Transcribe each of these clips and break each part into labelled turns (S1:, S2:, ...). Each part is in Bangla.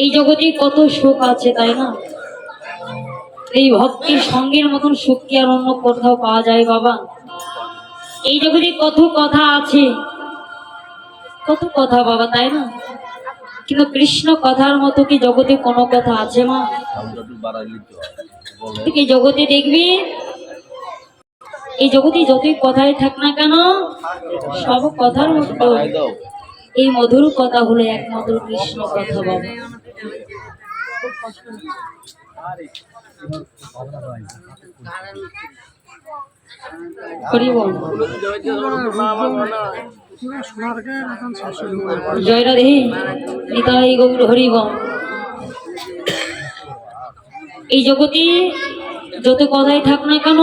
S1: এই জগতে কত সুখ আছে, তাই না? এই ভক্তির সঙ্গের মতন সুখ কি আর অন্য কোথাও পাওয়া যায় বাবা? এই জগতে কত কথা আছে, কত কথা বাবা, তাই না? কিন্তু কৃষ্ণ কথার মতো কি জগতে কোনো কথা আছে মা? এই জগতে দেখবি, এই জগতে যতই কথাই থাক না কেন, সব কথার মতো এই মধুর কথা হলো একমাত্র কৃষ্ণ কথা বাবা। জয় রাধে নিতাই গৌর হরি বল। এই জগতে যত কথাই থাক না কেন,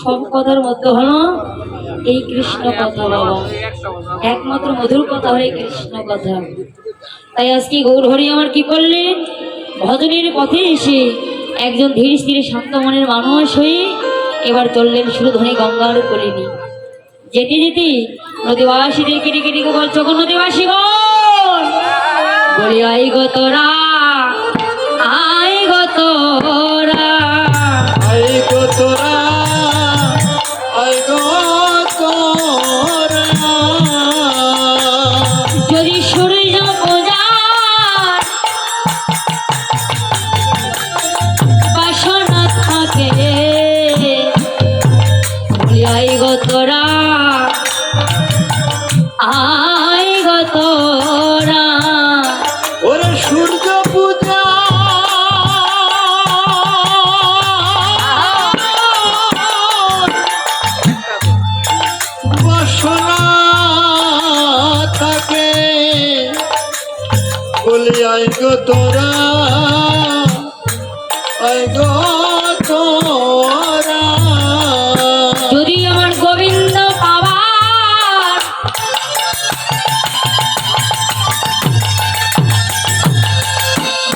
S1: সব কথার মধ্যে হলো এই কৃষ্ণ কথা বাবা। একমাত্র মধুর কথা হয় কৃষ্ণ কথা। তাই আজকে গৌর হরি আমার কি করলেন, ভজনের পথে এসে একজন ধীর স্থির শান্ত মনের মানুষ হয়ে এবার চললেন সুরধনী গঙ্গার কোলে নিয়ে। যেতে যেতে নদীবাসীদের কেটে কেটে বল, যখন নদীবাসী বলি আই গো তোরা, আই গো তোরা,
S2: আই গো তোরা, আই গো তোরা।
S1: যদি সূর্য পূজার বাসনা থাকে, বলি আই গো তোরা, আই গো তোরা।
S2: ওরে সূর্য পূজা বাসনা থাকে, বলি আই গো তোরা, আই গো তোরা।
S1: যদি আমার গোবিন্দ পাওয়ার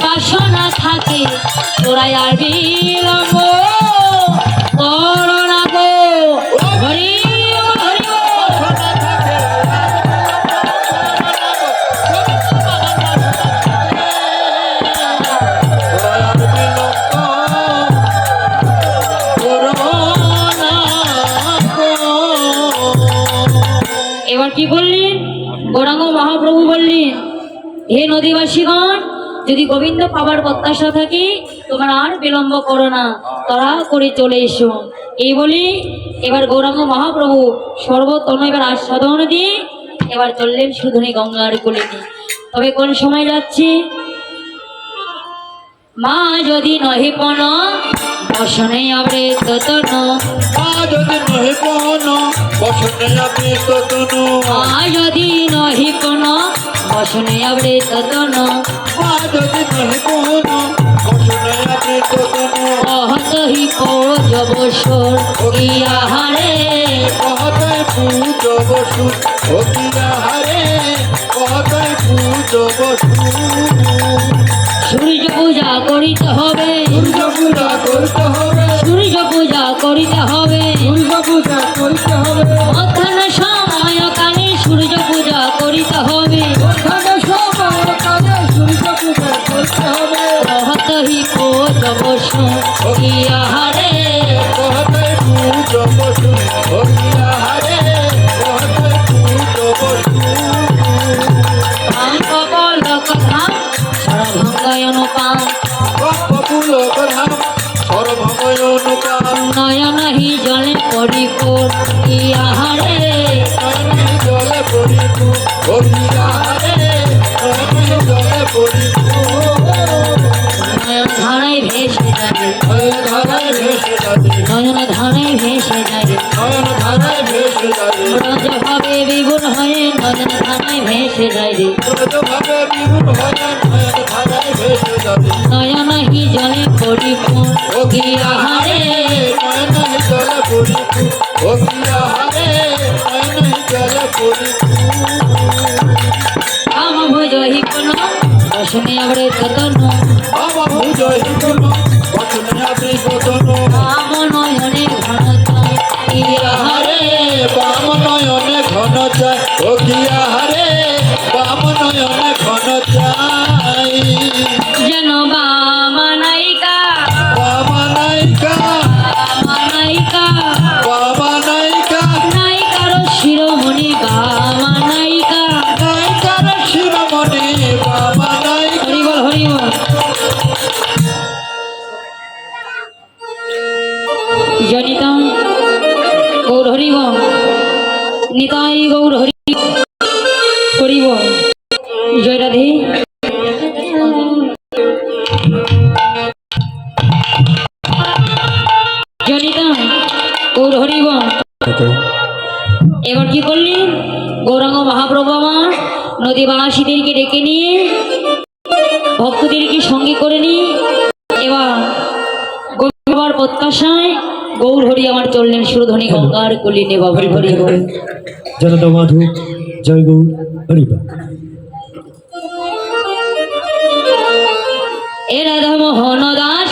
S1: বাসনা থাকে, তোরাই আর বিলম্ব করো না গো। হরি হরি এবার কি বললেন গৌরাঙ্গ মহাপ্রভু বললেন, হে নদীবাসীগণ, যদি গোবিন্দ পাবার প্রত্যাশা থাকে তোমরা আর বিলম্ব করো না, তারা করে চলে এসো। এই বলি এবার গৌরাঙ্গ মহাপ্রভু সর্বতন এবার আস্বাদন দিয়ে এবার চললেন সুধনী গঙ্গার কোলে নিয়ে। তবে কোন সময় যাচ্ছে, মা যদি নহে পন বসনে আবরে ততন,
S2: মা যদি নহে পন বসনে আবরে ততন,
S1: মা যদি নহে পন বসনে আবরে ততন,
S2: মা যদি নহে পন বসনে আবরে ততন।
S1: কহতহি পৌজ বসর ইহারে,
S2: কহতে পূজ বসু অকিরাহারে, কহতে পূজ বসু।
S1: সূর্য পূজা করিতে হবে,
S2: সূর্য পূজা করতে হবে,
S1: সূর্য পূজা করিতে হবে,
S2: সূর্য পূজা করতে হবে।
S1: মধ্যাহ্ন সময় কালে সূর্য পূজা করিতে হবে,
S2: মধ্যাহ্ন সময় কালে সূর্য পূজা করতে হবে।
S1: কহতহি পৌজ বসর ইহারে,
S2: কহতে পূজ বসু অকিরাহারে, কহতে পূজ বসু।
S1: কপলক ধাম সর্বঙ্গয়নুপাম,
S2: কপপুলক ধাম সর্বময়োনুপাম,
S1: নয়নহি জলে পরিপূর ইহারে,
S2: নয়নে জলে পরিপূর অকিরাহারে, নয়নে জলে পরিপূর।
S1: নয়ন ধারায় ভেসে যাবে,
S2: নয়ন ধারায় ভেসে যাবে,
S1: নয়ন ধারায় ভেসে যাবে,
S2: নয়ন ধারায় ভেসে যাবে।
S1: ব্রজ ভাবে বিগুণ হয়ে নয়ন ধারায় ভেসে যাবে,
S2: ব্রজভাবে বিগুণ হয়ে নয়ন ধারায় ভেসে যাবে।
S1: নয়নহি জলে পরিপূর ইহারে,
S2: নয়নে জলে পরিপূর অকিরাহারে, নয়নে জলে পরিপূর।
S1: কাম ভুজহি কোন বসনে আবরে ততন,
S2: বাবা ভুজয় কোন বচনে আবৃ বদন,
S1: কাম নয়নে ঘন চায় ইহারে,
S2: বাম নয়নে ঘন চায় অকিরাহারে, বাম নয়নে ঘন চায়।
S1: জনিতা ওর হরিব এবার কি করলি গৌরাঙ্গ মহাপ্রভু আমার নদীবাসীদেরকে ডেকে নিয়ে ভক্তদেরকে সঙ্গে করে নিয়ে এবার গৌরবার প্রত্যাশায় গৌর হরি আমার চললেন সুরধ্বনি গঙ্গার কলিনে বাবা হরি হরি
S3: জনতা মাধু জয় গৌর হরিবা
S1: এ রাধা মোহন দাস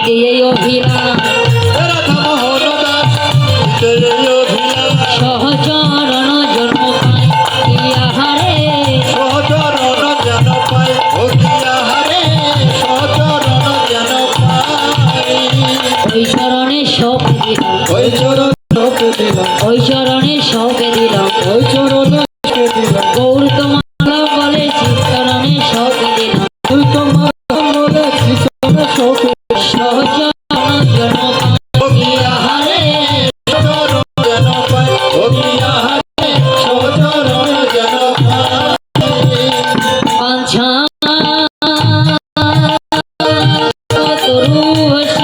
S1: এই অভিলাষ
S2: রাধা মোহন দাস এই অভিলাষ
S1: সহচরণ জন্ম পায় ইহারে
S2: সচরণ যেন পায় ও হারে সচরণ যেন পায়
S1: ওই চরণে সব দিলাম
S2: ওই চরণ তোকে দিলাম
S1: ওই চরণে সব দিলাম
S2: ওই চরণ তোকে দিলাম
S1: গৌর তোমার বলে চিত্তরণে সব দিলাম
S2: তুই তোমার বলে শিশন শোকে
S1: সহচরণ জন্ম পায় ইহারে
S2: সচরণ যেন পায় ও হারে সচরণ যেন পায়
S1: পাঞ্ছা তরু দেবচ